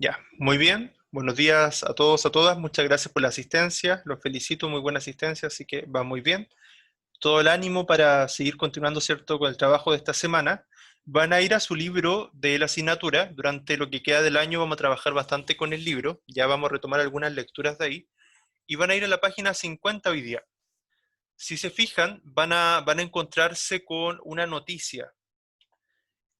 Ya, muy bien. Buenos días a todos, a todas. Muchas gracias por la asistencia. Los felicito, muy buena asistencia, así que va muy bien. Todo el ánimo para seguir continuando, ¿cierto?, con el trabajo de esta semana. Van a ir a su libro de la asignatura. Durante lo que queda del año vamos a trabajar bastante con el libro. Ya vamos a retomar algunas lecturas de ahí. Y van a ir a la página 50 hoy día. Si se fijan, van a encontrarse con una noticia.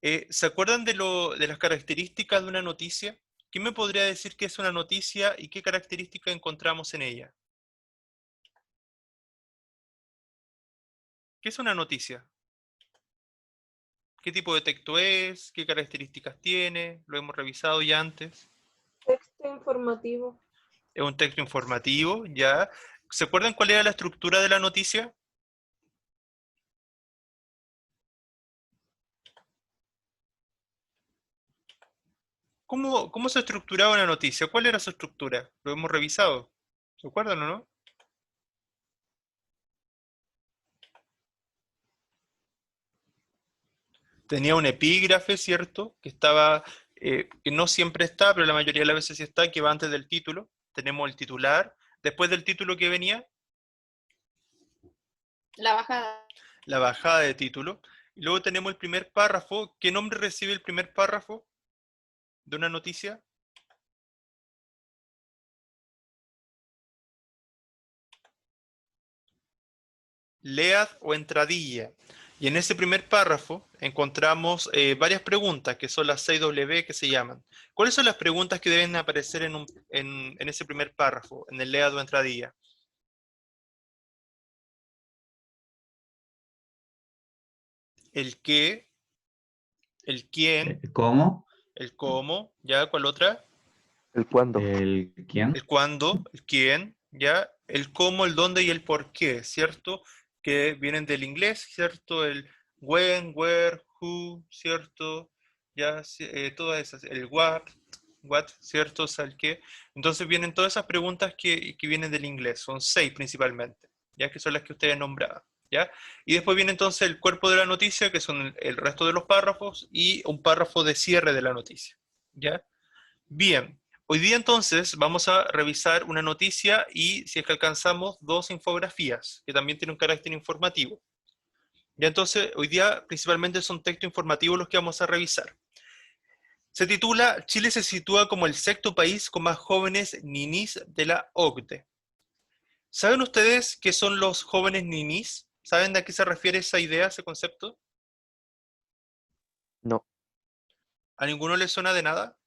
¿Se acuerdan de las características de una noticia? ¿Quién me podría decir qué es una noticia y qué características encontramos en ella? ¿Qué es una noticia? ¿Qué tipo de texto es? ¿Qué características tiene? Lo hemos revisado ya antes. Texto informativo. Es un texto informativo, ¿ya? ¿Se acuerdan cuál era la estructura de la noticia? ¿Cómo se estructuraba una noticia? ¿Cuál era su estructura? Lo hemos revisado. ¿Se acuerdan o no? Tenía un epígrafe, ¿cierto? Que no siempre está, pero la mayoría de las veces sí está, que va antes del título. Tenemos el titular. Después del título que venía, La bajada. la bajada de título. Y luego tenemos el primer párrafo. ¿Qué nombre recibe el primer párrafo de una noticia? Lead o entradilla. Y en ese primer párrafo encontramos varias preguntas, que son las 6W que se llaman. ¿Cuáles son las preguntas que deben aparecer en ese primer párrafo, en el lead o entradilla? El qué, el quién, ¿Cómo? el cómo, ¿ya? ¿Cuál otra? ¿El cuándo? ¿El quién? El cuándo, el quién, ¿ya? El cómo, el dónde y el por qué, ¿cierto? Que vienen del inglés, ¿cierto? El when, where, who, ¿cierto? Ya, todas esas, el what, ¿cierto? O sea, el qué. Entonces vienen todas esas preguntas que vienen del inglés, son 6 principalmente, ya que son las que ustedes nombraban, ¿ya? Y después viene entonces el cuerpo de la noticia, que son el resto de los párrafos, y un párrafo de cierre de la noticia, ¿ya? Bien, hoy día entonces vamos a revisar una noticia y, si es que alcanzamos, dos infografías, que también tienen un carácter informativo. Ya entonces, hoy día principalmente son textos informativos los que vamos a revisar. Se titula Chile se sitúa como el sexto país con más jóvenes ninis de la OCDE. ¿Saben ustedes qué son los jóvenes ninis? ¿Saben de a qué se refiere esa idea, ese concepto? No. ¿A ninguno le suena de nada?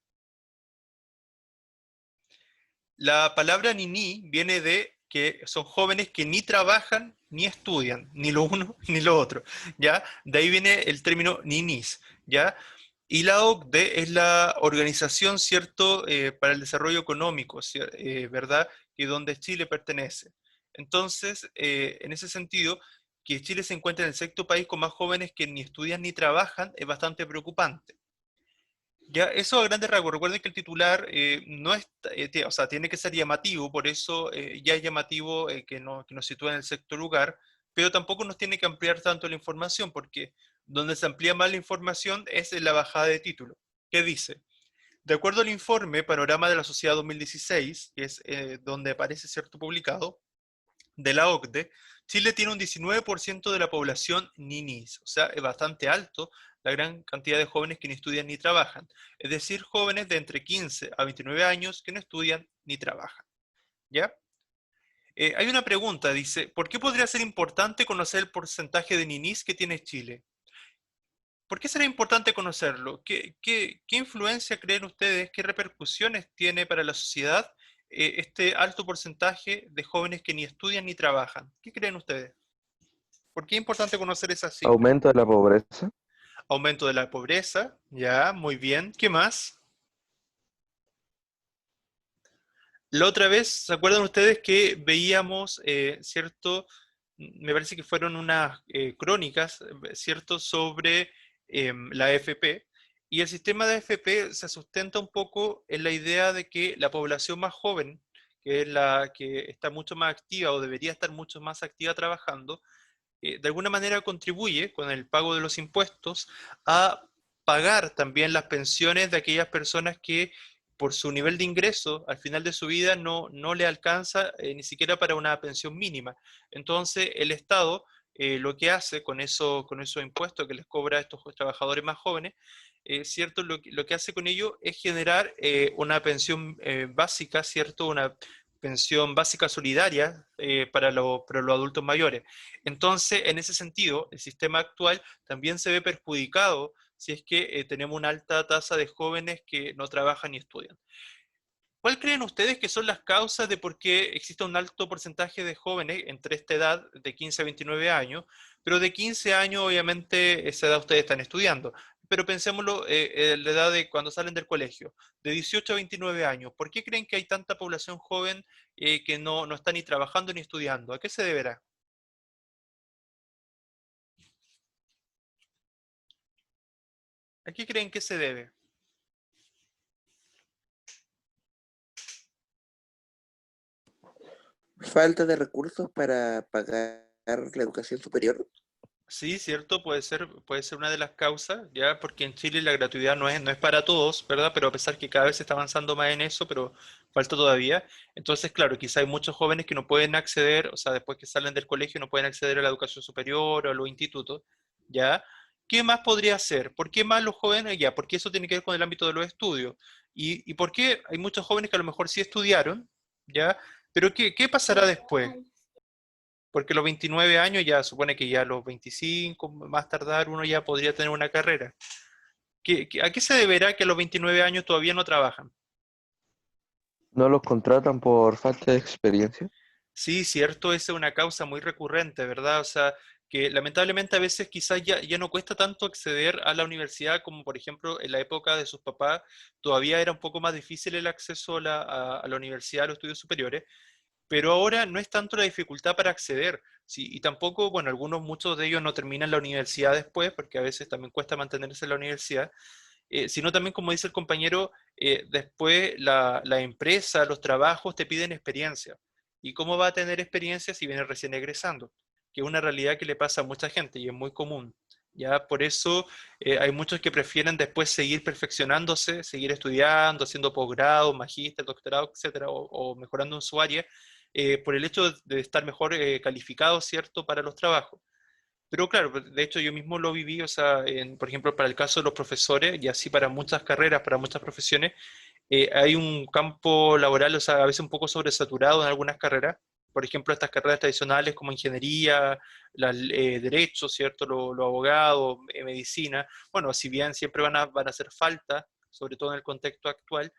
La palabra niní viene de que son jóvenes que ni trabajan ni estudian, ni lo uno ni lo otro, ¿ya? De ahí viene el término ninis, ¿ya? Y la OCDE es la Organización, ¿cierto?, para el Desarrollo Económico, ¿verdad?, que donde Chile pertenece. Entonces, en ese sentido, que Chile se encuentre en el sexto país con más jóvenes que ni estudian ni trabajan es bastante preocupante. Ya, eso a grandes rasgos. Recuerden que el titular no es, o sea, tiene que ser llamativo, por eso ya es llamativo que nos sitúe en el sexto lugar, pero tampoco nos tiene que ampliar tanto la información, porque donde se amplía más la información es en la bajada de título. ¿Qué dice? De acuerdo al informe Panorama de la Sociedad 2016, que es donde aparece cierto publicado, de la OCDE, Chile tiene un 19% de la población ninis, o sea, es bastante alto la gran cantidad de jóvenes que ni estudian ni trabajan, es decir, jóvenes de entre 15 a 29 años que no estudian ni trabajan, ¿ya? Hay una pregunta, dice, ¿por qué podría ser importante conocer el porcentaje de ninis que tiene Chile? ¿Por qué será importante conocerlo? ¿Qué influencia creen ustedes, qué repercusiones tiene para la sociedad este alto porcentaje de jóvenes que ni estudian ni trabajan? ¿Qué creen ustedes? ¿Por qué es importante conocer esas cifras? ¿Aumento de la pobreza? Aumento de la pobreza, ya, muy bien. ¿Qué más? La otra vez, ¿se acuerdan ustedes que veíamos, cierto? Me parece que fueron unas crónicas, cierto, sobre la AFP. Y el sistema de AFP se sustenta un poco en la idea de que la población más joven, que es la que está mucho más activa o debería estar mucho más activa trabajando, de alguna manera contribuye con el pago de los impuestos a pagar también las pensiones de aquellas personas que por su nivel de ingreso, al final de su vida no le alcanza ni siquiera para una pensión mínima. Entonces, el Estado lo que hace con esos impuestos que les cobra a estos trabajadores más jóvenes, ¿cierto? Lo que hace con ello es generar una pensión básica, ¿cierto? Una pensión básica solidaria para los adultos mayores. Entonces, en ese sentido, el sistema actual también se ve perjudicado si es que tenemos una alta tasa de jóvenes que no trabajan ni estudian. ¿Cuál creen ustedes que son las causas de por qué existe un alto porcentaje de jóvenes entre esta edad de 15 a 29 años? Pero de 15 años, obviamente, esa edad ustedes están estudiando. Pero pensémoslo, la edad de cuando salen del colegio, de 18 a 29 años. ¿Por qué creen que hay tanta población joven que no está ni trabajando ni estudiando? ¿A qué se deberá? ¿A qué creen que se debe? Falta de recursos para pagar la educación superior. Sí, cierto, puede ser una de las causas, ya, porque en Chile la gratuidad no es para todos, ¿verdad? Pero a pesar que cada vez se está avanzando más en eso, pero falta todavía. Entonces, claro, quizá hay muchos jóvenes que no pueden acceder, o sea, después que salen del colegio no pueden acceder a la educación superior o a los institutos, ¿ya? ¿Qué más podría ser? ¿Por qué más los jóvenes? Ya, porque eso tiene que ver con el ámbito de los estudios. ¿Y por qué hay muchos jóvenes que a lo mejor sí estudiaron, ¿ya? Pero ¿qué pasará después? Porque los 29 años ya supone que ya a los 25, más tardar, uno ya podría tener una carrera. ¿A qué se deberá que a los 29 años todavía no trabajan? ¿No los contratan por falta de experiencia? Sí, cierto, esa es una causa muy recurrente, ¿verdad? O sea, que lamentablemente a veces quizás ya no cuesta tanto acceder a la universidad como por ejemplo en la época de sus papás, todavía era un poco más difícil el acceso a la universidad, a los estudios superiores. Pero ahora no es tanto la dificultad para acceder, sí, y tampoco, bueno, muchos de ellos no terminan la universidad después, porque a veces también cuesta mantenerse en la universidad, sino también, como dice el compañero, después la empresa, los trabajos te piden experiencia. ¿Y cómo va a tener experiencia si viene recién egresando? Que es una realidad que le pasa a mucha gente y es muy común. Ya por eso hay muchos que prefieren después seguir perfeccionándose, seguir estudiando, haciendo posgrado, magíster, doctorado, etcétera, o mejorando en su área, por el hecho de estar mejor calificado, ¿cierto?, para los trabajos. Pero claro, de hecho yo mismo lo viví, o sea, por ejemplo, para el caso de los profesores, y así para muchas carreras, para muchas profesiones, hay un campo laboral, o sea, a veces un poco sobresaturado en algunas carreras. Por ejemplo, estas carreras tradicionales como ingeniería, derecho, ¿cierto? Los abogados, medicina. Bueno, si bien siempre van a hacer falta, sobre todo en el contexto actual,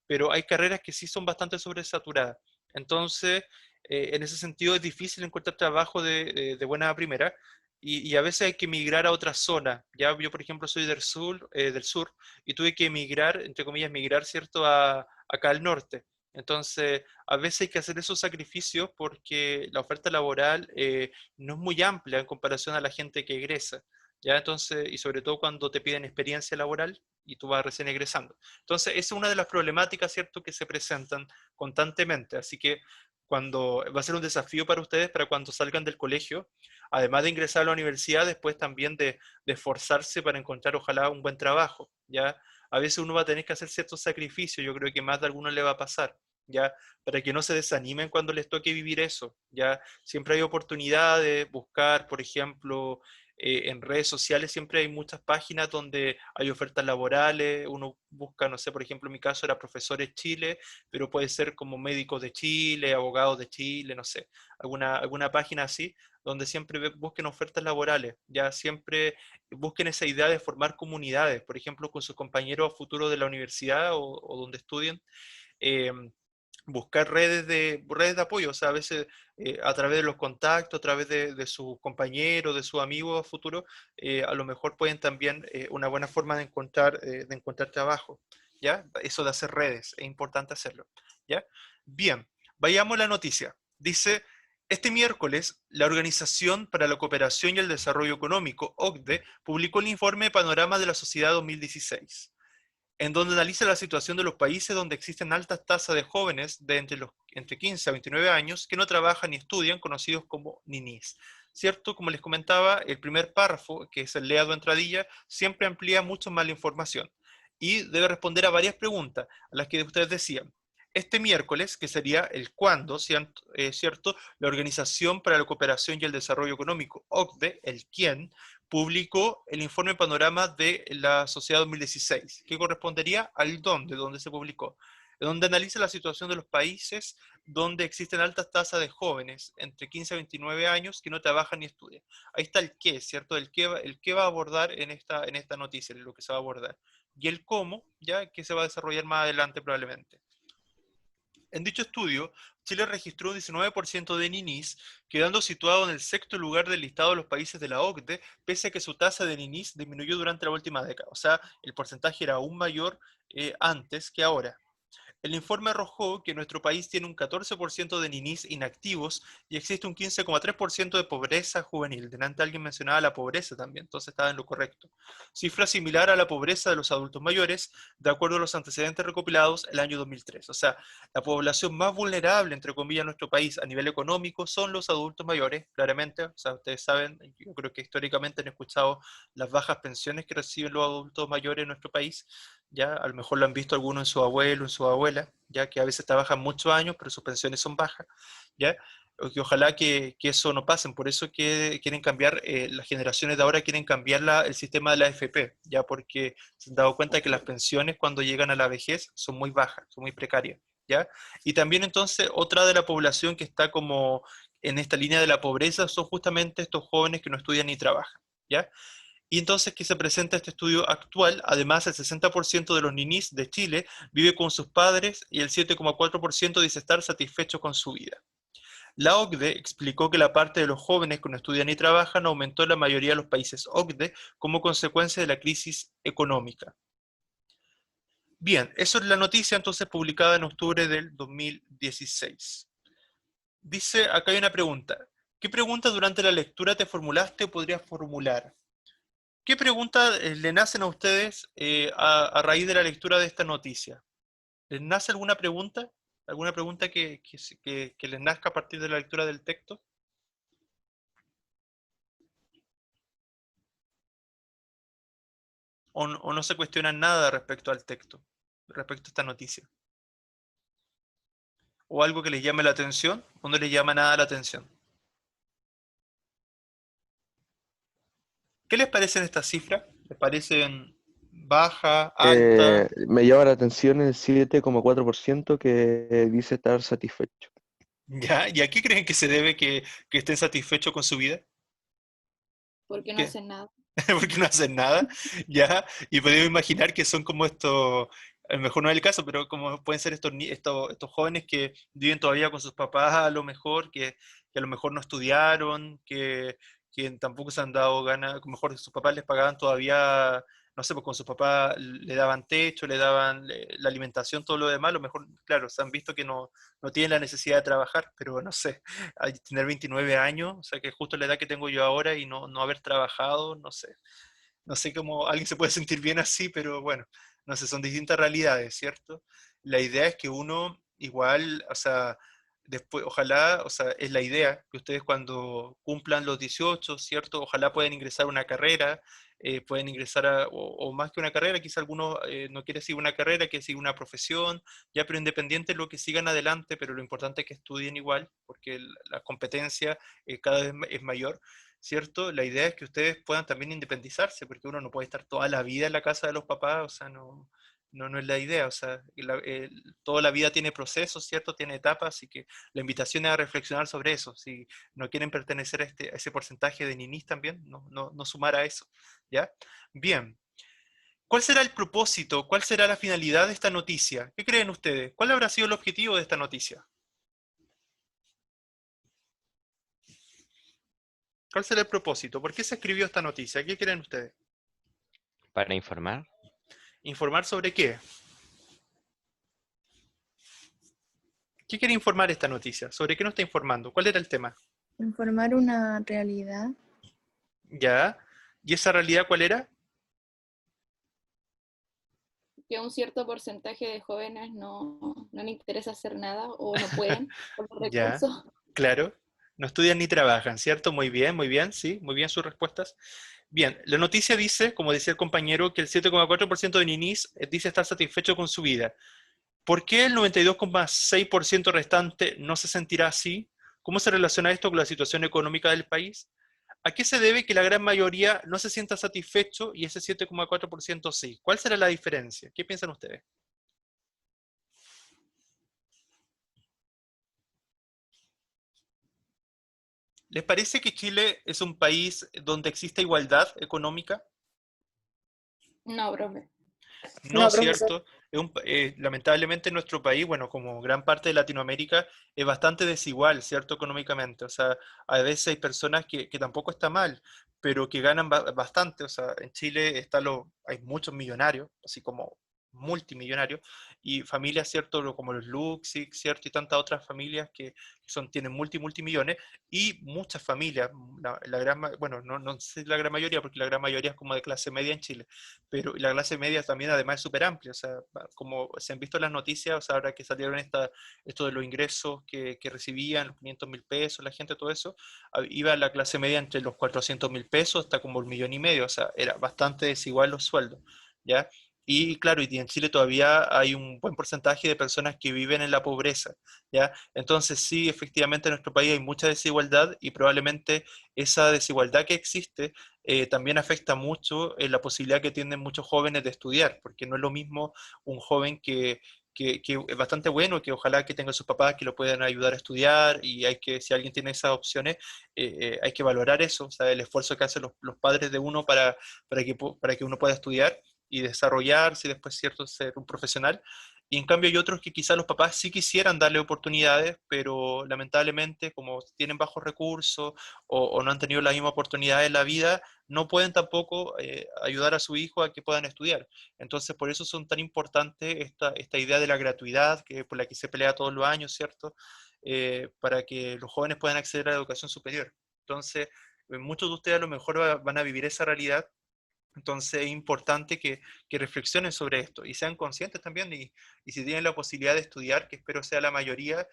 pero hay carreras que sí son bastante sobresaturadas. Entonces, en ese sentido es difícil encontrar trabajo de buena primera y a veces hay que migrar a otra zona. Ya yo, por ejemplo, soy del sur y tuve que emigrar, entre comillas, migrar, ¿cierto?, acá al norte. Entonces, a veces hay que hacer esos sacrificios porque la oferta laboral no es muy amplia en comparación a la gente que egresa. ¿Ya? Entonces, y sobre todo cuando te piden experiencia laboral y tú vas recién egresando. Entonces, esa es una de las problemáticas, ¿cierto?, que se presentan constantemente. Así que cuando va a ser un desafío para ustedes, para cuando salgan del colegio, además de ingresar a la universidad, después también de esforzarse para encontrar, ojalá, un buen trabajo, ¿ya? A veces uno va a tener que hacer ciertos sacrificios, yo creo que más de alguno le va a pasar, ¿ya? Para que no se desanimen cuando les toque vivir eso, ¿ya? Siempre hay oportunidades, buscar, por ejemplo, en redes sociales siempre hay muchas páginas donde hay ofertas laborales, uno busca, no sé, por ejemplo, en mi caso era Profesores Chile, pero puede ser como médicos de Chile, abogados de Chile, no sé, alguna página así, donde siempre busquen ofertas laborales, ya siempre busquen esa idea de formar comunidades, por ejemplo, con sus compañeros futuros de la universidad o donde estudien. eh, Buscar redes de apoyo, o sea, a veces a través de los contactos, a través de sus compañeros, de sus amigos futuros, a lo mejor pueden también una buena forma de encontrar trabajo, ¿ya? Eso de hacer redes, es importante hacerlo, ¿ya? Bien, vayamos a la noticia. Dice, este miércoles, la Organización para la Cooperación y el Desarrollo Económico, OCDE, publicó el informe Panorama de la Sociedad 2016, en donde analiza la situación de los países donde existen altas tasas de jóvenes de entre 15 a 29 años que no trabajan ni estudian, conocidos como ninis. ¿Cierto? Como les comentaba, el primer párrafo, que es el leado entradilla, siempre amplía mucho más la información. y debe responder a varias preguntas, a las que ustedes decían. Este miércoles, que sería el cuándo, ¿cierto? La Organización para la Cooperación y el Desarrollo Económico, OCDE, el quién, publicó el informe panorama de la sociedad 2016, que correspondería al donde se publicó, donde analiza la situación de los países donde existen altas tasas de jóvenes entre 15 a 29 años que no trabajan ni estudian. Ahí está el qué, ¿cierto? El qué va a abordar en esta noticia, lo que se va a abordar. Y el cómo, ya que se va a desarrollar más adelante probablemente. En dicho estudio, Chile registró un 19% de ninis, quedando situado en el sexto lugar del listado de los países de la OCDE, pese a que su tasa de ninis disminuyó durante la última década. O sea, el porcentaje era aún mayor antes que ahora. El informe arrojó que nuestro país tiene un 14% de ninis inactivos y existe un 15,3% de pobreza juvenil. Delante alguien mencionaba la pobreza también, entonces estaba en lo correcto. Cifra similar a la pobreza de los adultos mayores, de acuerdo a los antecedentes recopilados el año 2003. O sea, la población más vulnerable, entre comillas, en nuestro país a nivel económico son los adultos mayores, claramente. O sea, ustedes saben, yo creo que históricamente han escuchado las bajas pensiones que reciben los adultos mayores en nuestro país. Ya a lo mejor lo han visto algunos en su abuelo, en su abuela, ya que a veces trabajan muchos años, pero sus pensiones son bajas, ya, o que ojalá que eso no pasen, por eso que quieren cambiar, las generaciones de ahora quieren cambiar el sistema de la AFP, ya porque se han dado cuenta que las pensiones cuando llegan a la vejez son muy bajas, son muy precarias, ya, y también entonces otra de la población que está como en esta línea de la pobreza son justamente estos jóvenes que no estudian ni trabajan, ya. Y entonces que se presenta este estudio actual, además el 60% de los ninis de Chile vive con sus padres y el 7,4% dice estar satisfecho con su vida. La OCDE explicó que la parte de los jóvenes que no estudian ni trabajan aumentó en la mayoría de los países OCDE como consecuencia de la crisis económica. Bien, eso es la noticia entonces publicada en octubre del 2016. Dice, acá hay una pregunta. ¿Qué pregunta durante la lectura te formulaste o podrías formular? ¿Qué preguntas le nacen a ustedes a raíz de la lectura de esta noticia? ¿Les nace alguna pregunta? ¿Alguna pregunta que les nazca a partir de la lectura del texto? ¿O no se cuestionan nada respecto al texto, respecto a esta noticia? ¿O algo que les llame la atención o no les llama nada la atención? ¿Qué les parecen estas cifras? ¿Les parecen baja, alta? Me llama la atención el 7,4% que dice estar satisfecho. ¿Ya? ¿Y a qué creen que se debe que estén satisfechos con su vida? Porque no ¿Qué? hacen nada. Porque no hacen nada, ¿ya? Y podemos imaginar que son como estos, a lo mejor no es el caso, pero como pueden ser estos jóvenes que viven todavía con sus papás a lo mejor, que a lo mejor no estudiaron, que tampoco se han dado ganas, a lo mejor sus papás les pagaban todavía, no sé, pues con sus papás le daban techo, le daban la alimentación, todo lo demás, a lo mejor, claro, se han visto que no tienen la necesidad de trabajar, pero no sé, tener 29 años, o sea, que es justo la edad que tengo yo ahora y no haber trabajado, no sé. No sé cómo alguien se puede sentir bien así, pero bueno, no sé, son distintas realidades, ¿cierto? La idea es que uno igual, o sea, después, ojalá, o sea, es la idea que ustedes cuando cumplan los 18, ¿cierto? Ojalá puedan ingresar a una carrera, pueden ingresar o más que una carrera, quizá algunos no quieren seguir una carrera, quieren seguir una profesión, ya, pero independiente de lo que sigan adelante, pero lo importante es que estudien igual, porque la competencia cada vez es mayor. ¿Cierto? La idea es que ustedes puedan también independizarse, porque uno no puede estar toda la vida en la casa de los papás, o sea, no es la idea, o sea, toda la vida tiene procesos, ¿cierto? Tiene etapas, así que la invitación es a reflexionar sobre eso, si no quieren pertenecer a ese porcentaje de ninis también, no sumar a eso, ¿ya? Bien, ¿cuál será el propósito, cuál será la finalidad de esta noticia? ¿Qué creen ustedes? ¿Cuál habrá sido el objetivo de esta noticia? ¿Cuál será el propósito? ¿Por qué se escribió esta noticia? ¿Qué creen ustedes? Para informar. ¿Informar sobre qué? ¿Qué quiere informar esta noticia? ¿Sobre qué nos está informando? ¿Cuál era el tema? Informar una realidad. ¿Ya? ¿Y esa realidad cuál era? Que un cierto porcentaje de jóvenes no les interesa hacer nada o no pueden por los Ya, recursos. claro. No estudian ni trabajan, ¿cierto? Muy bien, sí, muy bien sus respuestas. Bien, la noticia dice, como decía el compañero, que el 7,4% de ninis dice estar satisfecho con su vida. ¿Por qué el 92,6% restante no se sentirá así? ¿Cómo se relaciona esto con la situación económica del país? ¿A qué se debe que la gran mayoría no se sienta satisfecho y ese 7,4% sí? ¿Cuál será la diferencia? ¿Qué piensan ustedes? ¿Les parece que Chile es un país donde existe igualdad económica? No, profe. No, cierto. Lamentablemente nuestro país, bueno, como gran parte de Latinoamérica, es bastante desigual, ¿cierto? Económicamente. O sea, a veces hay personas que tampoco está mal, pero que ganan bastante. O sea, en Chile hay muchos millonarios, así como multimillonarios, y familias, ¿cierto? Como los Luxig, ¿cierto? Y tantas otras familias que tienen multimillones, y muchas familias, bueno, no sé la gran mayoría, porque la gran mayoría es como de clase media en Chile, pero la clase media también además es súper amplia, o sea, como se han visto en las noticias, o sea, ahora que salieron esto de los ingresos que recibían, los 500.000 pesos, la gente, todo eso, iba la clase media entre los 400.000 pesos hasta como 1,500,000, o sea, era bastante desigual los sueldos, ¿ya? Y claro, y en Chile todavía hay un buen porcentaje de personas que viven en la pobreza, ¿ya? Entonces sí, efectivamente en nuestro país hay mucha desigualdad y probablemente esa desigualdad que existe también afecta mucho la posibilidad que tienen muchos jóvenes de estudiar, porque no es lo mismo un joven que es bastante bueno, que ojalá que tenga sus papás que lo puedan ayudar a estudiar, y si alguien tiene esas opciones, hay que valorar eso, o sea, el esfuerzo que hacen los padres de uno para que uno pueda estudiar y desarrollarse y después, cierto, ser un profesional. Y en cambio hay otros que quizás los papás sí quisieran darle oportunidades, pero lamentablemente como tienen bajos recursos o no han tenido la misma oportunidad en la vida, no pueden tampoco ayudar a su hijo a que puedan estudiar. Entonces, por eso son tan importantes esta idea de la gratuidad, por la que se pelea todos los años, ¿cierto? Para que los jóvenes puedan acceder a la educación superior. Entonces, muchos de ustedes a lo mejor van a vivir esa realidad. Entonces es importante que reflexionen sobre esto y sean conscientes también, y si tienen la posibilidad de estudiar, que espero sea la mayoría,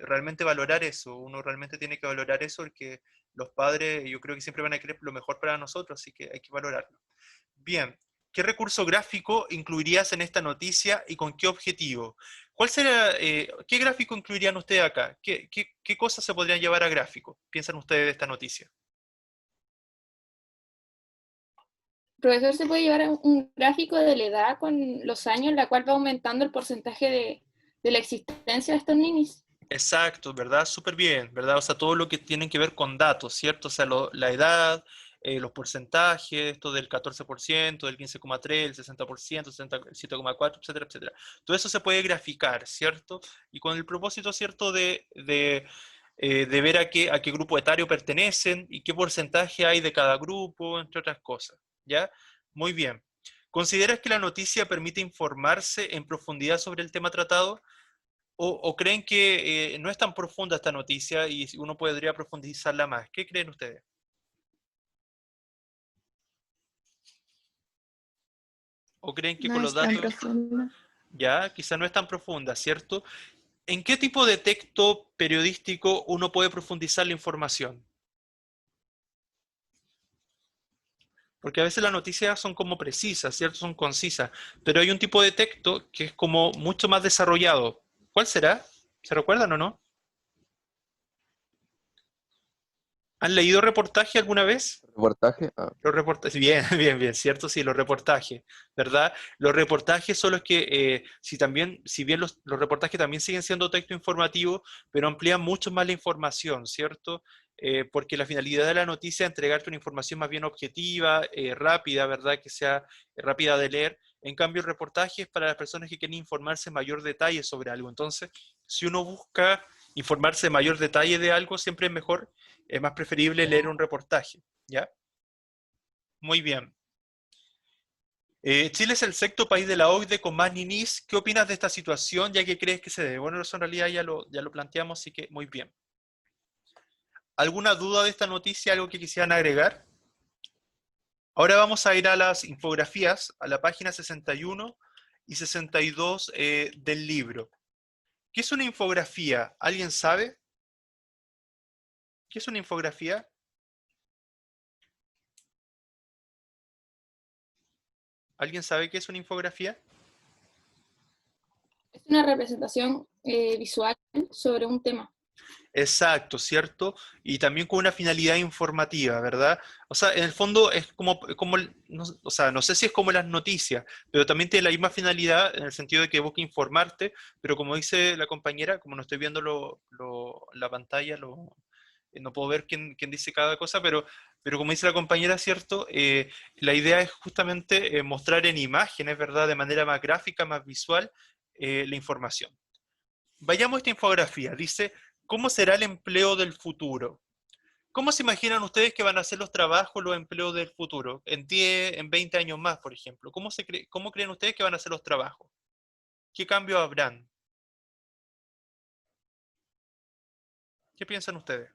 realmente valorar eso. Uno realmente tiene que valorar eso, porque los padres yo creo que siempre van a querer lo mejor para nosotros, así que hay que valorarlo. Bien, ¿qué recurso gráfico incluirías en esta noticia y con qué objetivo? ¿Qué gráfico incluirían ustedes acá? ¿Qué cosas se podrían llevar a gráfico? ¿Piensan ustedes de esta noticia? Profesor, ¿se puede llevar un gráfico de la edad con los años, en la cual va aumentando el porcentaje de la existencia de estos ninis? Exacto, ¿verdad? Súper bien, ¿verdad? O sea, todo lo que tiene que ver con datos, ¿cierto? O sea, la edad, los porcentajes, esto del 14%, del 15,3, el 60%, 67,4, etcétera, etcétera. Todo eso se puede graficar, ¿cierto? Y con el propósito, ¿cierto?, de ver a qué grupo etario pertenecen y qué porcentaje hay de cada grupo, entre otras cosas, ¿ya? Muy bien. ¿Consideras que la noticia permite informarse en profundidad sobre el tema tratado? ¿O creen que no es tan profunda esta noticia y uno podría profundizarla más? ¿Qué creen ustedes? ¿O creen que No con los es tan datos profunda. ya quizá no es tan profunda, ¿cierto? ¿En qué tipo de texto periodístico uno puede profundizar la información? Porque a veces las noticias son como precisas, ¿cierto? Son concisas, pero hay un tipo de texto que es como mucho más desarrollado. ¿Cuál será? ¿Se recuerdan o no? ¿Han leído reportaje alguna vez? Reportaje. Los reportajes, bien, bien, bien, cierto, sí, los reportajes, ¿verdad? Los reportajes son los que, si bien los reportajes también siguen siendo texto informativo, pero amplían mucho más la información, ¿cierto? Porque la finalidad de la noticia es entregarte una información más bien objetiva, rápida, ¿verdad? Que sea rápida de leer. En cambio, el reportaje es para las personas que quieren informarse en mayor detalle sobre algo. Entonces, si uno busca informarse en mayor detalle de algo, siempre es mejor, es más preferible leer un reportaje, ¿ya? Muy bien. Chile es el sexto país de la OCDE con más ninis. ¿Qué opinas de esta situación? ¿Ya que crees que se debe? Bueno, eso en realidad ya lo planteamos, así que muy bien. ¿Alguna duda de esta noticia? ¿Algo que quisieran agregar? Ahora vamos a ir a las infografías, a la página 61 y 62 del libro. ¿Qué es una infografía? ¿Alguien sabe? ¿Qué es una infografía? ¿Alguien sabe qué es una infografía? Es una representación visual sobre un tema. Exacto, ¿cierto? Y también con una finalidad informativa, ¿verdad? O sea, en el fondo es no, o sea, no sé si es como las noticias, pero también tiene la misma finalidad en el sentido de que busca informarte, pero como dice la compañera, como no estoy viendo la pantalla, no puedo ver quién dice cada cosa, pero como dice la compañera, ¿cierto? La idea es justamente mostrar en imágenes, ¿verdad? De manera más gráfica, más visual, la información. Vayamos a esta infografía. Dice, ¿cómo será el empleo del futuro? ¿Cómo se imaginan ustedes que van a ser los trabajos, los empleos del futuro? En 10, en 20 años más, por ejemplo. ¿Cómo creen ustedes que van a ser los trabajos? ¿Qué cambios habrán? ¿Qué piensan ustedes?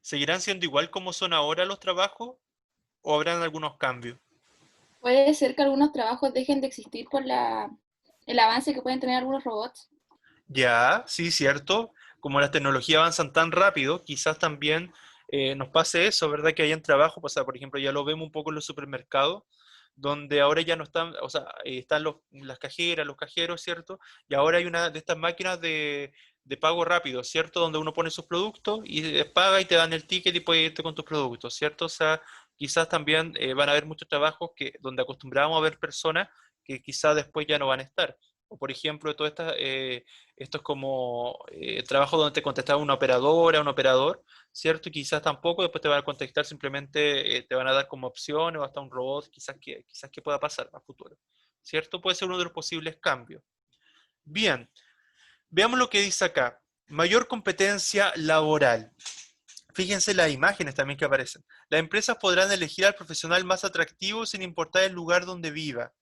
¿Seguirán siendo igual como son ahora los trabajos o habrán algunos cambios? Puede ser que algunos trabajos dejen de existir por el avance que pueden tener algunos robots. Ya, sí, cierto. Como las tecnologías avanzan tan rápido, quizás también nos pase eso, ¿verdad? Que hayan trabajo, o sea, por ejemplo, ya lo vemos un poco en los supermercados, donde ahora ya no están, o sea, están las cajeras, los cajeros, ¿cierto? Y ahora hay una de estas máquinas de pago rápido, ¿cierto? Donde uno pone sus productos y paga y te dan el ticket y puedes irte con tus productos, ¿cierto? O sea, quizás también van a haber muchos trabajos donde acostumbrábamos a ver personas que quizás después ya no van a estar. O por ejemplo, todas estas esto es como trabajo donde te contestaba una operadora, un operador, ¿cierto? Y quizás tampoco, después te van a contestar, simplemente te van a dar como opciones o hasta un robot, quizás que pueda pasar a futuro, ¿cierto? Puede ser uno de los posibles cambios. Bien, veamos lo que dice acá. Mayor competencia laboral. Fíjense las imágenes también que aparecen. Las empresas podrán elegir al profesional más atractivo sin importar el lugar donde viva.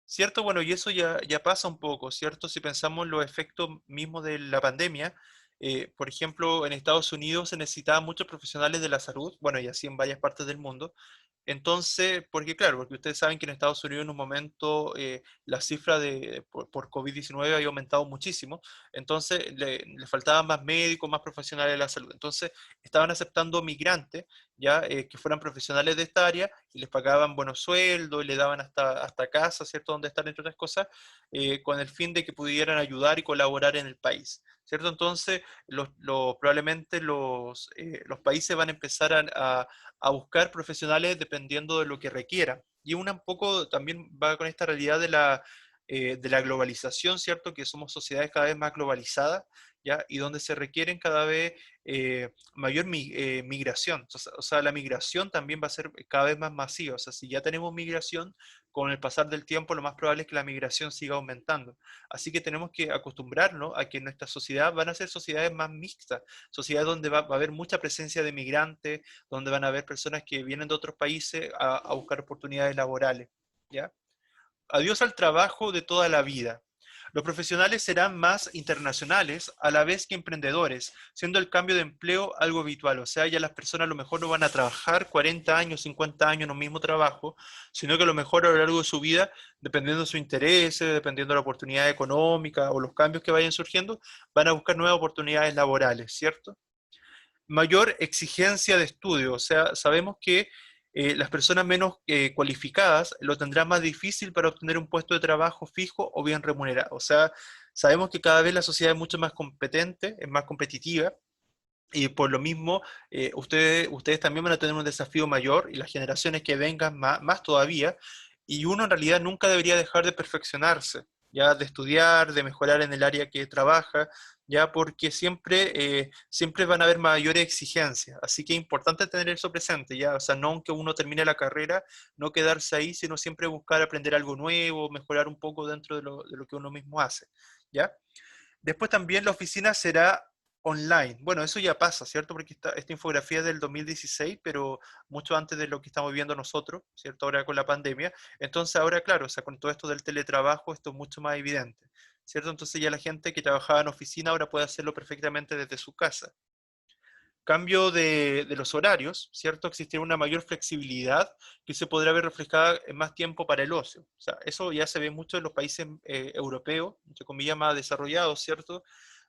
¿Cierto? Bueno, y eso ya pasa un poco, ¿cierto? Si pensamos en los efectos mismos de la pandemia, por ejemplo, en Estados Unidos se necesitaban muchos profesionales de la salud, bueno, y así en varias partes del mundo. Entonces, porque claro, porque ustedes saben que en Estados Unidos en un momento la cifra por COVID-19 había aumentado muchísimo, entonces le faltaban más médicos, más profesionales de la salud. Entonces, estaban aceptando migrantes, ya que fueran profesionales de esta área y les pagaban buenos sueldos y le daban hasta casa, ¿cierto? Donde estar, entre otras cosas, con el fin de que pudieran ayudar y colaborar en el país, ¿cierto? Entonces, probablemente los países van a empezar a buscar profesionales dependiendo de lo que requieran. Y un poco también va con esta realidad de la globalización, ¿cierto? Que somos sociedades cada vez más globalizadas, ¿ya? Y donde se requieren cada vez mayor migración. O sea, la migración también va a ser cada vez más masiva. O sea, si ya tenemos migración, con el pasar del tiempo lo más probable es que la migración siga aumentando. Así que tenemos que acostumbrarnos a que en nuestra sociedad van a ser sociedades más mixtas, sociedades donde va a haber mucha presencia de migrantes, donde van a haber personas que vienen de otros países a buscar oportunidades laborales, ¿ya? Adiós al trabajo de toda la vida. Los profesionales serán más internacionales a la vez que emprendedores, siendo el cambio de empleo algo habitual. O sea, ya las personas a lo mejor no van a trabajar 40 años, 50 años en un mismo trabajo, sino que a lo mejor a lo largo de su vida, dependiendo de su interés, dependiendo de la oportunidad económica o los cambios que vayan surgiendo, van a buscar nuevas oportunidades laborales, ¿cierto? Mayor exigencia de estudio, o sea, sabemos que las personas menos cualificadas lo tendrán más difícil para obtener un puesto de trabajo fijo o bien remunerado. O sea, sabemos que cada vez la sociedad es mucho más competente, es más competitiva, y por lo mismo ustedes también van a tener un desafío mayor y las generaciones que vengan más todavía, y uno en realidad nunca debería dejar de perfeccionarse, ya de estudiar, de mejorar en el área que trabaja, ya porque siempre van a haber mayores exigencias, así que es importante tener eso presente, ya, o sea, no aunque uno termine la carrera, no quedarse ahí, sino siempre buscar aprender algo nuevo, mejorar un poco dentro de lo que uno mismo hace, ¿ya? Después también la oficina será online. Bueno, eso ya pasa, ¿cierto? Porque esta infografía es del 2016, pero mucho antes de lo que estamos viendo nosotros, ¿cierto? Ahora con la pandemia. Entonces ahora, claro, o sea, con todo esto del teletrabajo, esto es mucho más evidente, ¿cierto? Entonces ya la gente que trabajaba en oficina ahora puede hacerlo perfectamente desde su casa. Cambio de los horarios, ¿cierto? Existirá una mayor flexibilidad que se podrá ver reflejada en más tiempo para el ocio. O sea, eso ya se ve mucho en los países europeos, entre comillas, más desarrollados, ¿cierto?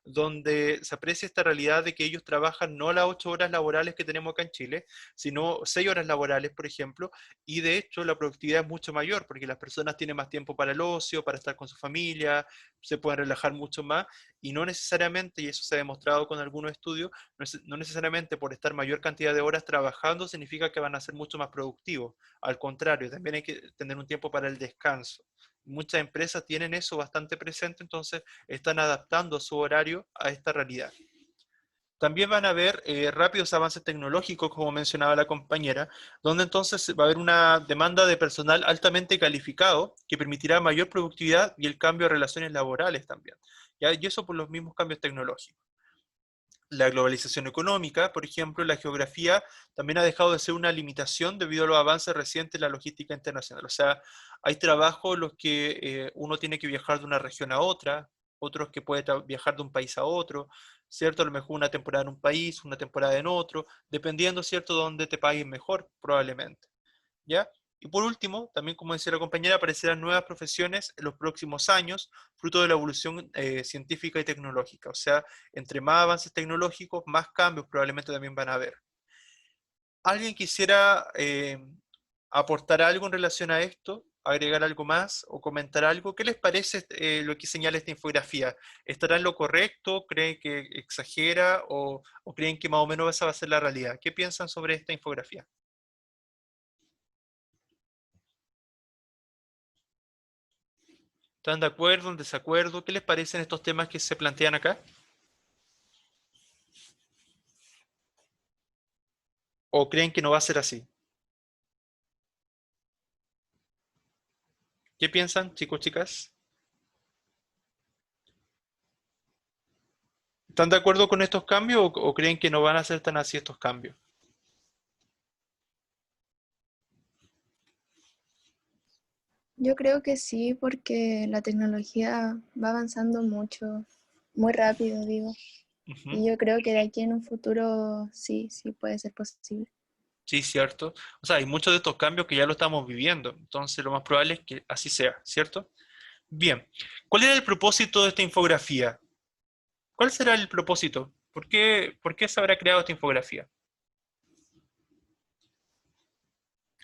donde se aprecia esta realidad de que ellos trabajan no las 8 horas laborales que tenemos acá en Chile, sino 6 horas laborales, por ejemplo, y de hecho la productividad es mucho mayor, porque las personas tienen más tiempo para el ocio, para estar con su familia, se pueden relajar mucho más, y no necesariamente, y eso se ha demostrado con algunos estudios, no necesariamente por estar mayor cantidad de horas trabajando significa que van a ser mucho más productivos. Al contrario, también hay que tener un tiempo para el descanso. Muchas empresas tienen eso bastante presente, entonces están adaptando su horario a esta realidad. También van a haber rápidos avances tecnológicos, como mencionaba la compañera, donde entonces va a haber una demanda de personal altamente calificado que permitirá mayor productividad y el cambio de relaciones laborales también. ¿Ya? Y eso por los mismos cambios tecnológicos. La globalización económica, por ejemplo, la geografía también ha dejado de ser una limitación debido a los avances recientes en la logística internacional. O sea, hay trabajos en los que uno tiene que viajar de una región a otra, otros que puede viajar de un país a otro, ¿cierto? A lo mejor una temporada en un país, una temporada en otro, dependiendo, ¿cierto?, de dónde te paguen mejor, probablemente. ¿Ya? Y por último, también como decía la compañera, aparecerán nuevas profesiones en los próximos años, fruto de la evolución científica y tecnológica. O sea, entre más avances tecnológicos, más cambios probablemente también van a haber. ¿Alguien quisiera aportar algo en relación a esto? ¿Agregar algo más o comentar algo? ¿Qué les parece lo que señala esta infografía? ¿Estará en lo correcto? ¿Creen que exagera? ¿O creen que más o menos esa va a ser la realidad? ¿Qué piensan sobre esta infografía? ¿Están de acuerdo, en desacuerdo? ¿Qué les parecen estos temas que se plantean acá? ¿O creen que no va a ser así? ¿Qué piensan, chicos, chicas? ¿Están de acuerdo con estos cambios o creen que no van a ser tan así estos cambios? Yo creo que sí, porque la tecnología va avanzando mucho, muy rápido, digo. Ujú. Y yo creo que de aquí en un futuro sí puede ser posible. Sí, cierto. O sea, hay muchos de estos cambios que ya lo estamos viviendo, entonces lo más probable es que así sea, ¿cierto? Bien, ¿cuál era el propósito de esta infografía? ¿Cuál será el propósito? ¿Por qué se habrá creado esta infografía?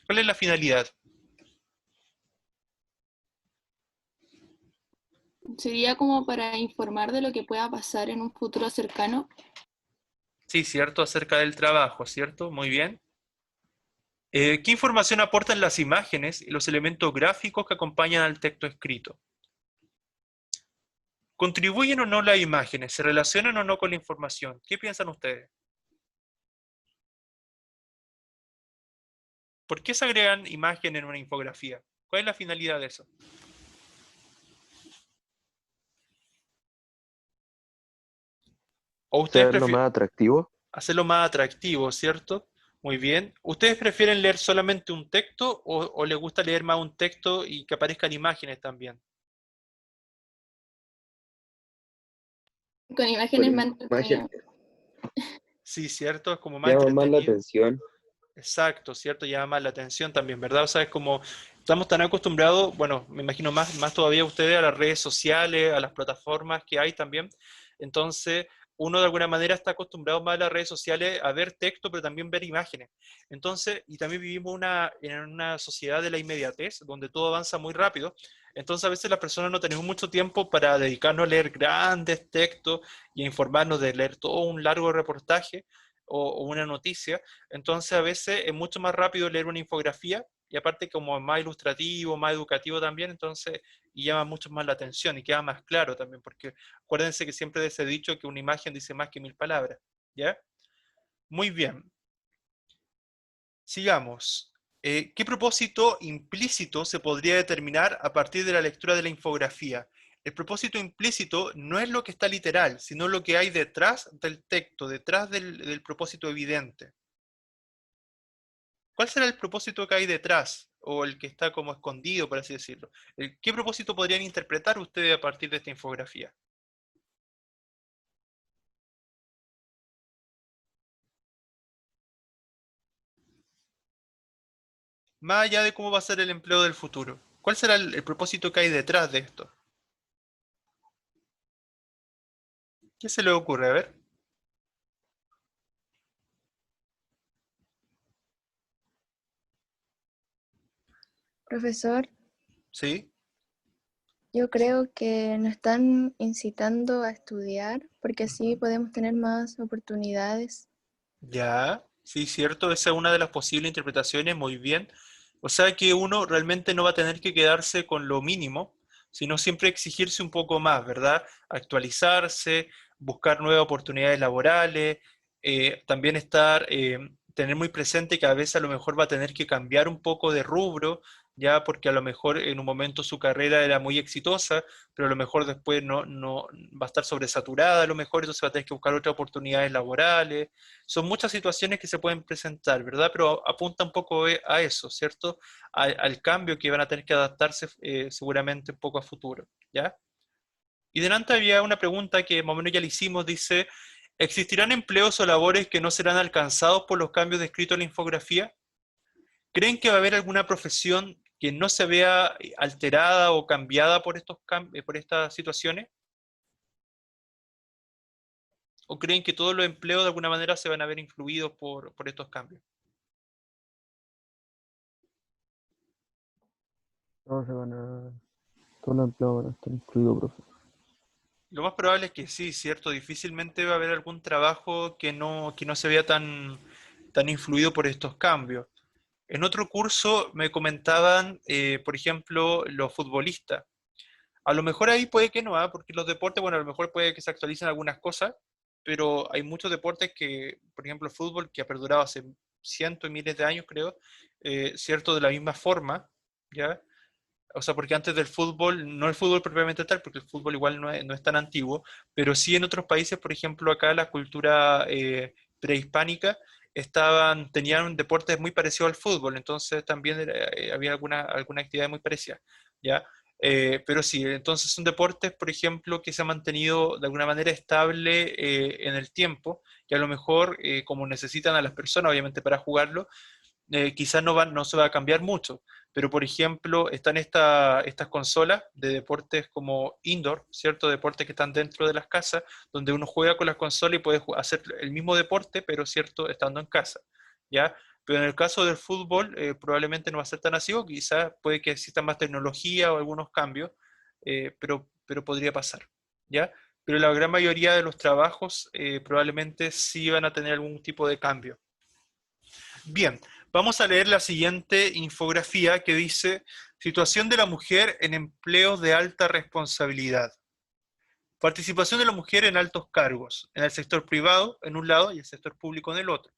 ¿Cuál es la finalidad? Sería como para informar de lo que pueda pasar en un futuro cercano. Sí, cierto, acerca del trabajo, ¿cierto? Muy bien. ¿Qué información aportan las imágenes y los elementos gráficos que acompañan al texto escrito? ¿Contribuyen o no las imágenes? ¿Se relacionan o no con la información? ¿Qué piensan ustedes? ¿Por qué se agregan imágenes en una infografía? ¿Cuál es la finalidad de eso? ¿O ustedes Hacerlo prefieren más atractivo. hacerlo más atractivo, cierto? Muy bien. ¿Ustedes prefieren leer solamente un texto o les gusta leer más un texto y que aparezcan imágenes también? Con imágenes más Imagen entretenido. Sí, cierto, es como más llama más la entretenido. atención. Exacto, cierto, llama más la atención también, ¿verdad? O sea, es como estamos tan acostumbrados, bueno, me imagino más todavía ustedes a las redes sociales, a las plataformas que hay también. Entonces, uno de alguna manera está acostumbrado más a las redes sociales a ver texto, pero también ver imágenes. Entonces, y también vivimos en una sociedad de la inmediatez, donde todo avanza muy rápido. Entonces, a veces las personas no tenemos mucho tiempo para dedicarnos a leer grandes textos y a informarnos de leer todo un largo reportaje o una noticia. Entonces a veces es mucho más rápido leer una infografía y aparte como es más ilustrativo, más educativo también, entonces y llama mucho más la atención y queda más claro también, porque acuérdense que siempre se ha dicho que una imagen dice más que 1000 palabras, ¿ya? Muy bien, sigamos. ¿Qué propósito implícito se podría determinar a partir de la lectura de la infografía? El propósito implícito no es lo que está literal, sino lo que hay detrás del texto, detrás del propósito evidente. ¿Cuál será el propósito que hay detrás? O el que está como escondido, por así decirlo. ¿Qué propósito podrían interpretar ustedes a partir de esta infografía? Más allá de cómo va a ser el empleo del futuro. ¿Cuál será el propósito que hay detrás de esto? ¿Qué se le ocurre? A ver. Profesor, ¿Sí? yo creo que nos están incitando a estudiar porque así Ujú. podemos tener más oportunidades. Ya, sí, cierto, esa es una de las posibles interpretaciones, muy bien. O sea que uno realmente no va a tener que quedarse con lo mínimo, sino siempre exigirse un poco más, ¿verdad? Actualizarse, buscar nuevas oportunidades laborales, también tener muy presente que a veces a lo mejor va a tener que cambiar un poco de rubro, ya porque a lo mejor en un momento su carrera era muy exitosa, pero a lo mejor después no va a estar sobresaturada, a lo mejor entonces va a tener que buscar otras oportunidades laborales. Son muchas situaciones que se pueden presentar, ¿verdad? Pero apunta un poco a eso, ¿cierto? Al cambio que van a tener que adaptarse seguramente un poco a futuro, ¿ya? Y delante había una pregunta que más o menos ya le hicimos, dice, ¿existirán empleos o labores que no serán alcanzados por los cambios descritos en la infografía? ¿Creen que va a haber alguna profesión que no se vea alterada o cambiada por por estas situaciones? ¿O creen que todos los empleos de alguna manera se van a ver influidos por estos cambios? No se van a... Todos los empleados van a estar incluidos, profe. Lo más probable es que sí, ¿cierto? Difícilmente va a haber algún trabajo que no se vea tan influido por estos cambios. En otro curso me comentaban, por ejemplo, los futbolistas. A lo mejor ahí puede que no, ¿ah? Porque los deportes, bueno, a lo mejor puede que se actualicen algunas cosas, pero hay muchos deportes que, por ejemplo, el fútbol, que ha perdurado hace cientos y miles de años, creo, ¿cierto? De la misma forma, ¿ya? O sea, porque antes del fútbol, no el fútbol propiamente tal, porque el fútbol igual no es tan antiguo, pero sí en otros países, por ejemplo, acá la cultura prehispánica tenían deportes muy parecidos al fútbol, entonces también había alguna actividad muy parecida, ¿ya? Pero sí, entonces son deportes, por ejemplo, que se han mantenido de alguna manera estable en el tiempo, y a lo mejor, como necesitan a las personas, obviamente, para jugarlo, quizás no se va a cambiar mucho, pero por ejemplo, están estas consolas de deportes como indoor, ¿cierto? Deportes que están dentro de las casas, donde uno juega con las consolas y puede hacer el mismo deporte, pero ¿cierto? Estando en casa, ¿ya? Pero en el caso del fútbol, probablemente no va a ser tan así, o quizás puede que exista más tecnología o algunos cambios, pero podría pasar, ¿ya? Pero la gran mayoría de los trabajos probablemente sí van a tener algún tipo de cambio. Bien, vamos a leer la siguiente infografía que dice situación de la mujer en empleos de alta responsabilidad. Participación de la mujer en altos cargos, en el sector privado en un lado y el sector público en el otro.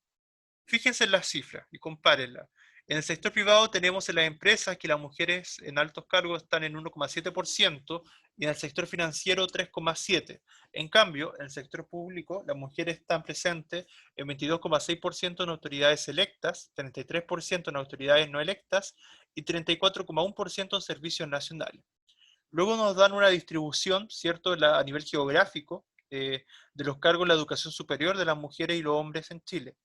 Fíjense en las cifras y compárenlas. En el sector privado tenemos en las empresas que las mujeres en altos cargos están en 1,7% y en el sector financiero 3,7%. En cambio, en el sector público las mujeres están presentes en 22,6% en autoridades electas, 33% en autoridades no electas y 34,1% en servicios nacionales. Luego nos dan una distribución, ¿cierto?, a nivel geográfico de los cargos en la educación superior de las mujeres y los hombres en Chile.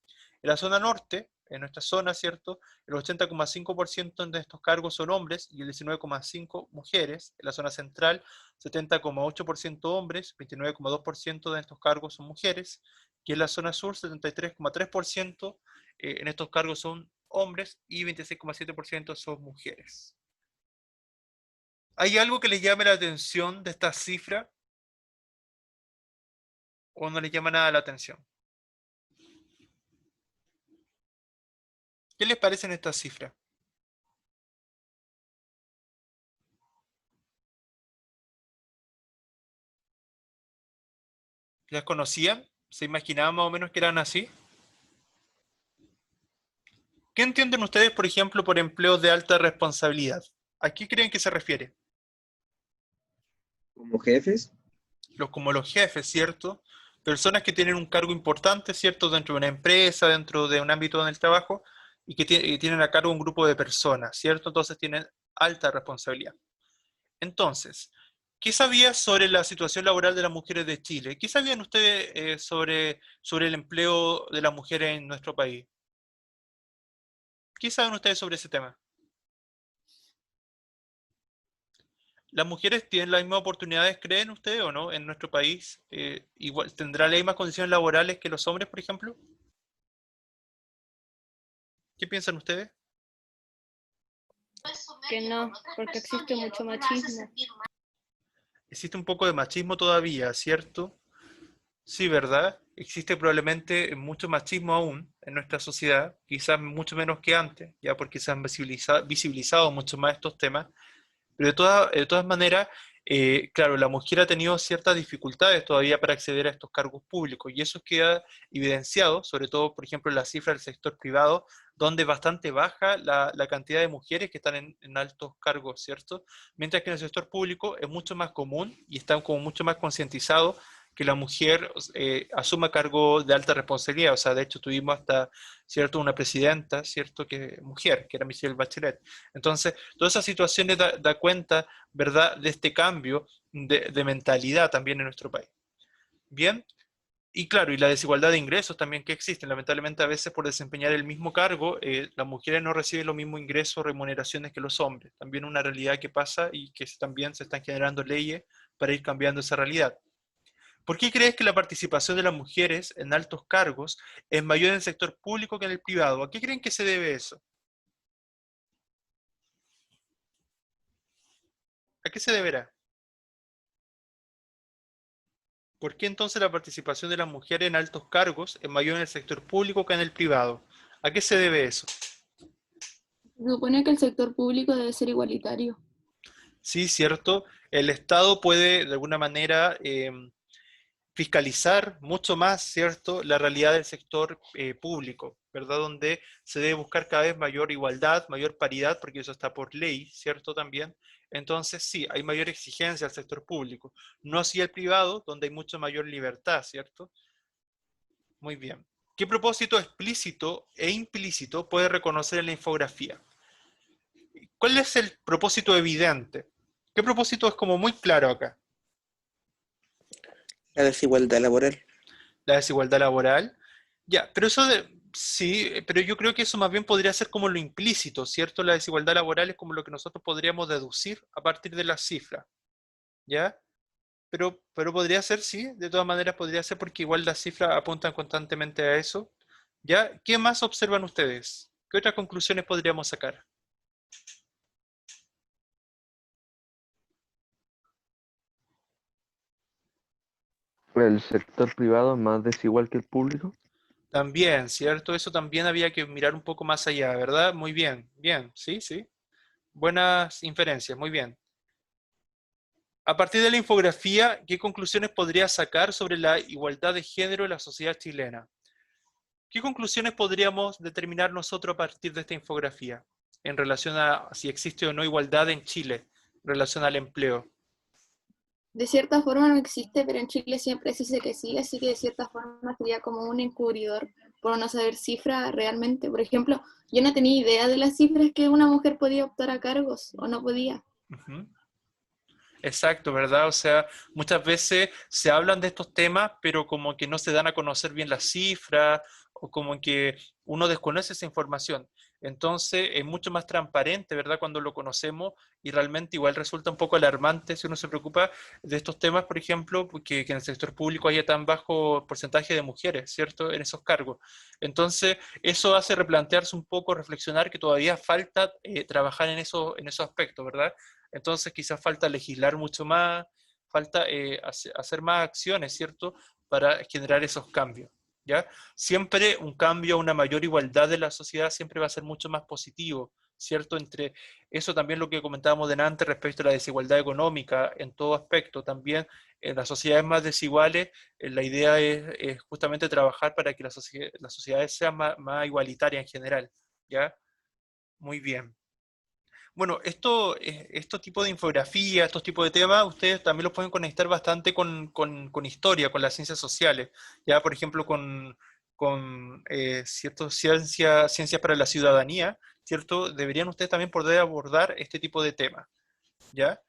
En la zona norte, en nuestra zona, ¿cierto?, el 80,5% de estos cargos son hombres y el 19,5% mujeres. En la zona central, 70,8% hombres, 29,2% de estos cargos son mujeres. Y en la zona sur, 73,3% en estos cargos son hombres y 26,7% son mujeres. ¿Hay algo que les llame la atención de esta cifra o no les llama nada la atención? ¿Qué les parecen estas cifras? ¿Las conocían? ¿Se imaginaban más o menos que eran así? ¿Qué entienden ustedes, por ejemplo, por empleos de alta responsabilidad? ¿A qué creen que se refiere? Como jefes, Como los jefes, ¿cierto? Personas que tienen un cargo importante, ¿cierto? Dentro de una empresa, dentro de un ámbito en el trabajo, y que tienen a cargo un grupo de personas, ¿cierto? Entonces tienen alta responsabilidad. Entonces, ¿qué sabías sobre la situación laboral de las mujeres de Chile? ¿Qué sabían ustedes sobre el empleo de las mujeres en nuestro país? ¿Qué saben ustedes sobre ese tema? ¿Las mujeres tienen las mismas oportunidades, creen ustedes, o no, en nuestro país? Igual, ¿tendrán las mismas condiciones laborales que los hombres, por ejemplo? ¿Qué piensan ustedes? Que no, porque existe mucho machismo. Existe un poco de machismo todavía, ¿cierto? Sí, ¿verdad? Existe probablemente mucho machismo aún en nuestra sociedad, quizás mucho menos que antes, ya porque se han visibilizado mucho más estos temas, pero de todas maneras, claro, la mujer ha tenido ciertas dificultades todavía para acceder a estos cargos públicos, y eso queda evidenciado, sobre todo, por ejemplo, en la cifra del sector privado, donde es bastante baja la cantidad de mujeres que están en altos cargos, ¿cierto? Mientras que en el sector público es mucho más común y están como mucho más concientizados que la mujer asuma cargos de alta responsabilidad. O sea, de hecho tuvimos hasta, ¿cierto?, una presidenta, ¿cierto?, que mujer, que era Michelle Bachelet. Entonces, todas esas situaciones da cuenta, ¿verdad?, de este cambio de mentalidad también en nuestro país. Bien, y claro, y la desigualdad de ingresos también que existe. Lamentablemente, a veces por desempeñar el mismo cargo, las mujeres no reciben los mismos ingresos o remuneraciones que los hombres. También una realidad que pasa y que también se están generando leyes para ir cambiando esa realidad. ¿Por qué crees que la participación de las mujeres en altos cargos es mayor en el sector público que en el privado? ¿A qué creen que se debe eso? ¿A qué se deberá? ¿Por qué entonces la participación de las mujeres en altos cargos es mayor en el sector público que en el privado? ¿A qué se debe eso? Se supone que el sector público debe ser igualitario. Sí, cierto. El Estado puede de alguna manera fiscalizar mucho más, ¿cierto?, la realidad del sector público, ¿verdad? Donde se debe buscar cada vez mayor igualdad, mayor paridad, porque eso está por ley, ¿cierto? También. Entonces, sí, hay mayor exigencia al sector público. No así el privado, donde hay mucha mayor libertad, ¿cierto? Muy bien. ¿Qué propósito explícito e implícito puede reconocer en la infografía? ¿Cuál es el propósito evidente? ¿Qué propósito es como muy claro acá? La desigualdad laboral. La desigualdad laboral. Ya, pero eso sí, pero yo creo que eso más bien podría ser como lo implícito, ¿cierto? La desigualdad laboral es como lo que nosotros podríamos deducir a partir de las cifras, ¿ya? Pero podría ser, sí, de todas maneras podría ser porque igual las cifras apuntan constantemente a eso, ¿ya? ¿Qué más observan ustedes? ¿Qué otras conclusiones podríamos sacar? ¿El sector privado es más desigual que el público? También, ¿cierto? Eso también había que mirar un poco más allá, ¿verdad? Muy bien, bien, sí, sí. Buenas inferencias, muy bien. A partir de la infografía, ¿qué conclusiones podría sacar sobre la igualdad de género en la sociedad chilena? ¿Qué conclusiones podríamos determinar nosotros a partir de esta infografía en relación a si existe o no igualdad en Chile en relación al empleo? De cierta forma no existe, pero en Chile siempre se dice que sí, así que de cierta forma sería como un encubridor por no saber cifras realmente. Por ejemplo, yo no tenía idea de las cifras que una mujer podía optar a cargos o no podía. Ujú. Exacto, ¿verdad? O sea, muchas veces se hablan de estos temas, pero como que no se dan a conocer bien las cifras o como que uno desconoce esa información. Entonces es mucho más transparente, ¿verdad? Cuando lo conocemos y realmente igual resulta un poco alarmante si uno se preocupa de estos temas, por ejemplo, que en el sector público haya tan bajo porcentaje de mujeres, ¿cierto? En esos cargos. Entonces eso hace replantearse un poco, reflexionar que todavía falta trabajar en esos aspectos, ¿verdad? Entonces quizás falta legislar mucho más, falta hacer más acciones, ¿cierto?, para generar esos cambios, ¿ya? Siempre un cambio, una mayor igualdad de la sociedad siempre va a ser mucho más positivo, ¿cierto? Entre eso también lo que comentábamos delante respecto a la desigualdad económica en todo aspecto, también en las sociedades más desiguales, la idea es justamente trabajar para que las sociedades sean más igualitarias en general, ¿ya? Muy bien. Bueno, estos tipos de infografía, estos tipos de temas, ustedes también los pueden conectar bastante con historia, con las ciencias sociales. Ya, por ejemplo, con ciertas ciencias para la ciudadanía, ¿cierto? Deberían ustedes también poder abordar este tipo de temas, ¿ya?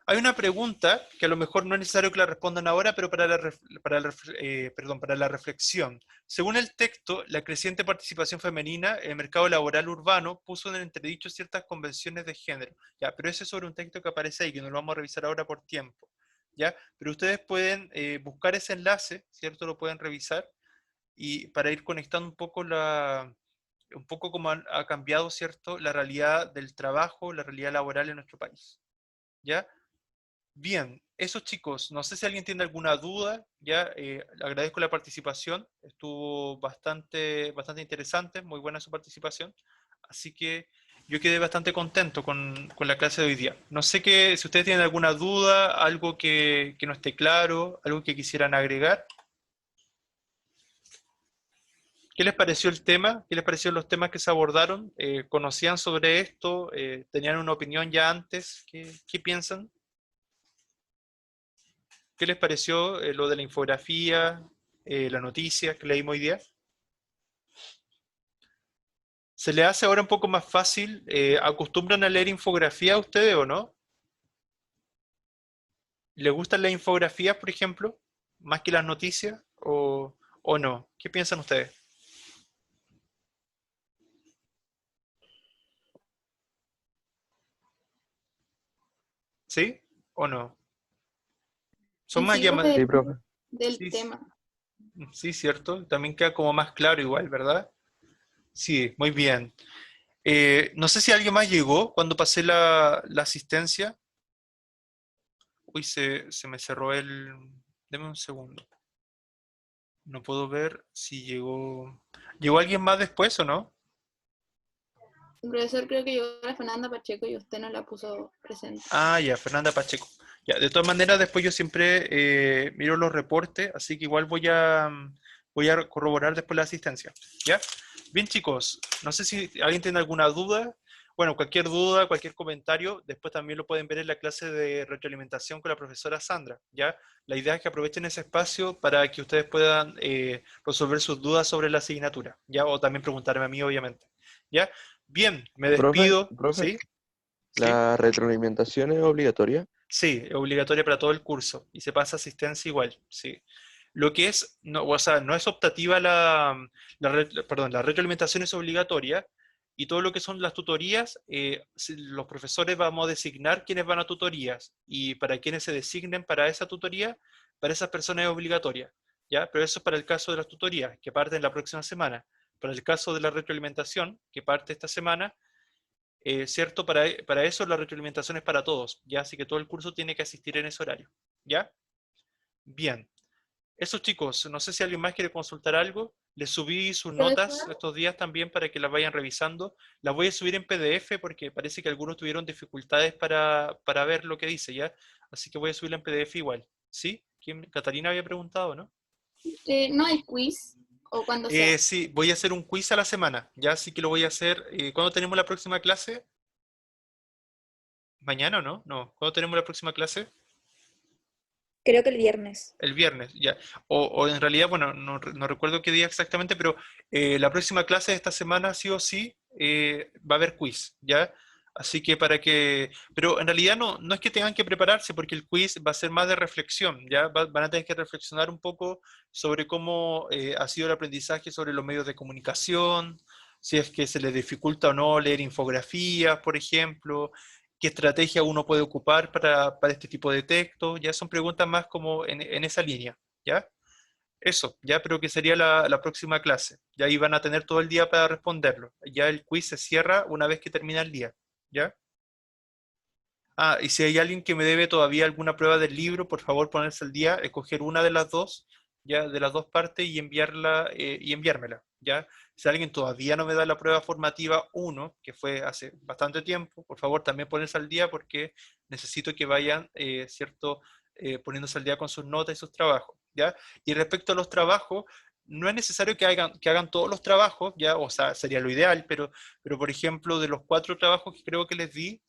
Hay una pregunta que a lo mejor no es necesario que la respondan ahora, pero para la reflexión. Según el texto, la creciente participación femenina en el mercado laboral urbano puso en entredicho ciertas convenciones de género. Ya, pero eso es sobre un texto que aparece ahí, que no lo vamos a revisar ahora por tiempo. ¿Ya? Pero ustedes pueden buscar ese enlace, ¿cierto? Lo pueden revisar, y para ir conectando un poco cómo ha cambiado, ¿cierto? La realidad del trabajo, la realidad laboral en nuestro país. ¿Ya? Bien, eso chicos, no sé si alguien tiene alguna duda, ya agradezco la participación, estuvo bastante interesante, muy buena su participación, así que yo quedé bastante contento con la clase de hoy día. No sé si ustedes tienen alguna duda, algo que no esté claro, algo que quisieran agregar. ¿Qué les pareció el tema? ¿Qué les parecieron los temas que se abordaron? ¿Conocían sobre esto? ¿Tenían una opinión ya antes? ¿Qué piensan? ¿Qué les pareció lo de la infografía, la noticia que leímos hoy día? ¿Se les hace ahora un poco más fácil? ¿Acostumbran a leer infografía a ustedes o no? ¿Les gustan las infografías, por ejemplo, más que las noticias o no? ¿Qué piensan ustedes? ¿Sí o no? Son Y más sí, profe, llamadas. Sí, depende profe. del Sí, tema. sí, cierto. También queda como más claro igual, ¿verdad? Sí, muy bien. No sé si alguien más llegó cuando pasé la asistencia. Uy, se me cerró el... Deme un segundo. No puedo ver si llegó... ¿Llegó alguien más después o no? El profesor creo que llegó la Fernanda Pacheco y usted no la puso presente. Ah, ya, Fernanda Pacheco. Ya, de todas maneras, después yo siempre miro los reportes, así que igual voy a corroborar después la asistencia. ¿Ya? Bien, chicos, no sé si alguien tiene alguna duda. Bueno, cualquier duda, cualquier comentario, después también lo pueden ver en la clase de retroalimentación con la profesora Sandra. ¿Ya? La idea es que aprovechen ese espacio para que ustedes puedan resolver sus dudas sobre la asignatura. ¿Ya? O también preguntarme a mí, obviamente. ¿Ya? Bien, me Profe, despido. profe, ¿Sí? ¿Sí? ¿la retroalimentación es obligatoria? Sí, es obligatoria para todo el curso y se pasa asistencia igual, sí. Lo que es, no, o sea, no es optativa perdón, la retroalimentación es obligatoria y todo lo que son las tutorías, los profesores vamos a designar quiénes van a tutorías y para quienes se designen para esa tutoría, para esas personas es obligatoria, ¿ya? Pero eso es para el caso de las tutorías, que parten la próxima semana. Para el caso de la retroalimentación, que parte esta semana, ¿cierto? Para eso la retroalimentación es para todos, ¿ya? Así que todo el curso tiene que asistir en ese horario, ¿ya? Bien. Eso chicos, no sé si alguien más quiere consultar algo. Les subí sus notas Profesor, estos días también para que las vayan revisando. Las voy a subir en PDF porque parece que algunos tuvieron dificultades para ver lo que dice, ¿ya? Así que voy a subirla en PDF igual. ¿Sí? Catalina había preguntado, ¿no? no hay quiz o cuando sea. Sí, voy a hacer un quiz a la semana, ¿ya? Así que lo voy a hacer. ¿Cuándo tenemos la próxima clase? ¿Mañana o no? No. ¿Cuándo tenemos la próxima clase? Creo que el viernes. El viernes, ya. O en realidad, bueno, no recuerdo qué día exactamente, pero la próxima clase de esta semana, sí o sí, va a haber quiz, ¿ya? Así que pero en realidad no es que tengan que prepararse, porque el quiz va a ser más de reflexión, ¿ya? Van a tener que reflexionar un poco sobre cómo ha sido el aprendizaje sobre los medios de comunicación, si es que se les dificulta o no leer infografías, por ejemplo, qué estrategia uno puede ocupar para este tipo de texto, ya son preguntas más como en esa línea, ¿ya? Eso, ya, pero que sería la próxima clase, ya ahí van a tener todo el día para responderlo, ya el quiz se cierra una vez que termina el día, ¿ya? Ah, y si hay alguien que me debe todavía alguna prueba del libro, por favor ponerse al día, escoger una de las dos, ya, de las dos partes y enviármela, ¿ya? Si alguien todavía no me da la prueba formativa 1, que fue hace bastante tiempo, por favor también ponerse al día porque necesito que vayan, ¿cierto? Poniéndose al día con sus notas y sus trabajos, ¿ya? Y respecto a los trabajos, no es necesario que hagan todos los trabajos, ¿ya? O sea, sería lo ideal, pero por ejemplo, de los 4 trabajos que creo que les di,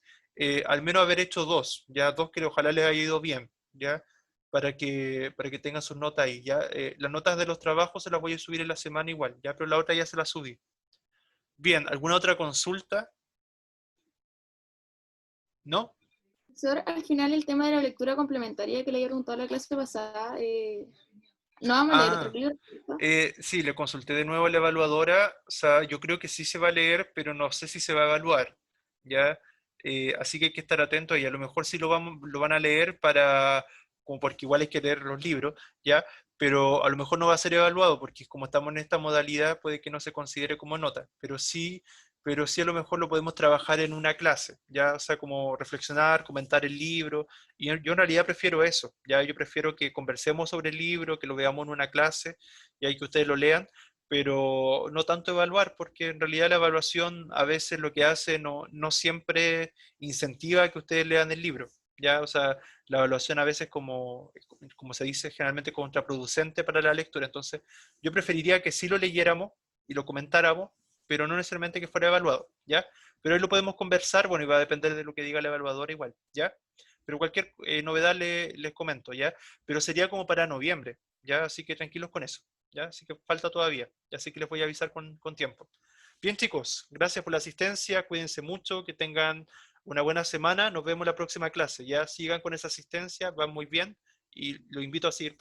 al menos haber hecho 2, ya 2 que ojalá les haya ido bien, ya, para que tengan sus notas ahí, ya. Las notas de los trabajos se las voy a subir en la semana igual, ya, pero la otra ya se la subí. Bien, ¿alguna otra consulta? ¿No? profesor, al final el tema de la lectura complementaria que le había preguntado la clase pasada, no vamos a leer otro libro, ¿cierto? Sí, le consulté de nuevo a la evaluadora, o sea, yo creo que sí se va a leer, pero no sé si se va a evaluar, ¿ya? Así que hay que estar atentos y a lo mejor sí lo van a leer como porque igual hay que leer los libros, ¿ya? Pero a lo mejor no va a ser evaluado, porque como estamos en esta modalidad, puede que no se considere como nota, pero sí a lo mejor lo podemos trabajar en una clase, ¿ya? O sea, como reflexionar, comentar el libro, y yo en realidad prefiero eso, ya yo prefiero que conversemos sobre el libro, que lo veamos en una clase, y hay que ustedes lo lean, pero no tanto evaluar, porque en realidad la evaluación a veces lo que hace no siempre incentiva que ustedes lean el libro, ya, o sea, la evaluación a veces como se dice generalmente contraproducente para la lectura, entonces yo preferiría que sí lo leyéramos y lo comentáramos, pero no necesariamente que fuera evaluado, ¿ya? Pero ahí lo podemos conversar, bueno, y va a depender de lo que diga la evaluadora igual, ¿ya? Pero cualquier novedad les comento, ¿ya? Pero sería como para noviembre, ¿ya? Así que tranquilos con eso, ¿ya? Así que falta todavía, ¿ya? Así que les voy a avisar con tiempo. Bien, chicos, gracias por la asistencia, cuídense mucho, que tengan una buena semana, nos vemos en la próxima clase, ¿ya? Sigan con esa asistencia, van muy bien, y los invito a seguir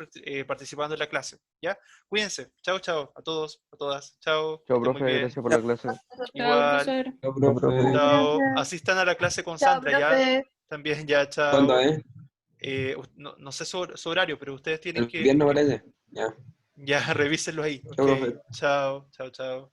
participando en la clase, ¿ya? Cuídense, chao, chao, a todos, a todas, chao, que Chao, estén muy profe, bien, gracias por la clase. Chao, igual, profesor. Chao, Chao, profe. chao, Gracias. asistan a la clase con Chao, Sandra, ¿ya? profe. También, ya, ¿Cuándo chao. es? No sé su horario, pero ustedes tienen El viernes parece. Ya. ya revísenlo ahí, Chao, ok, profe. chao, chao, chao.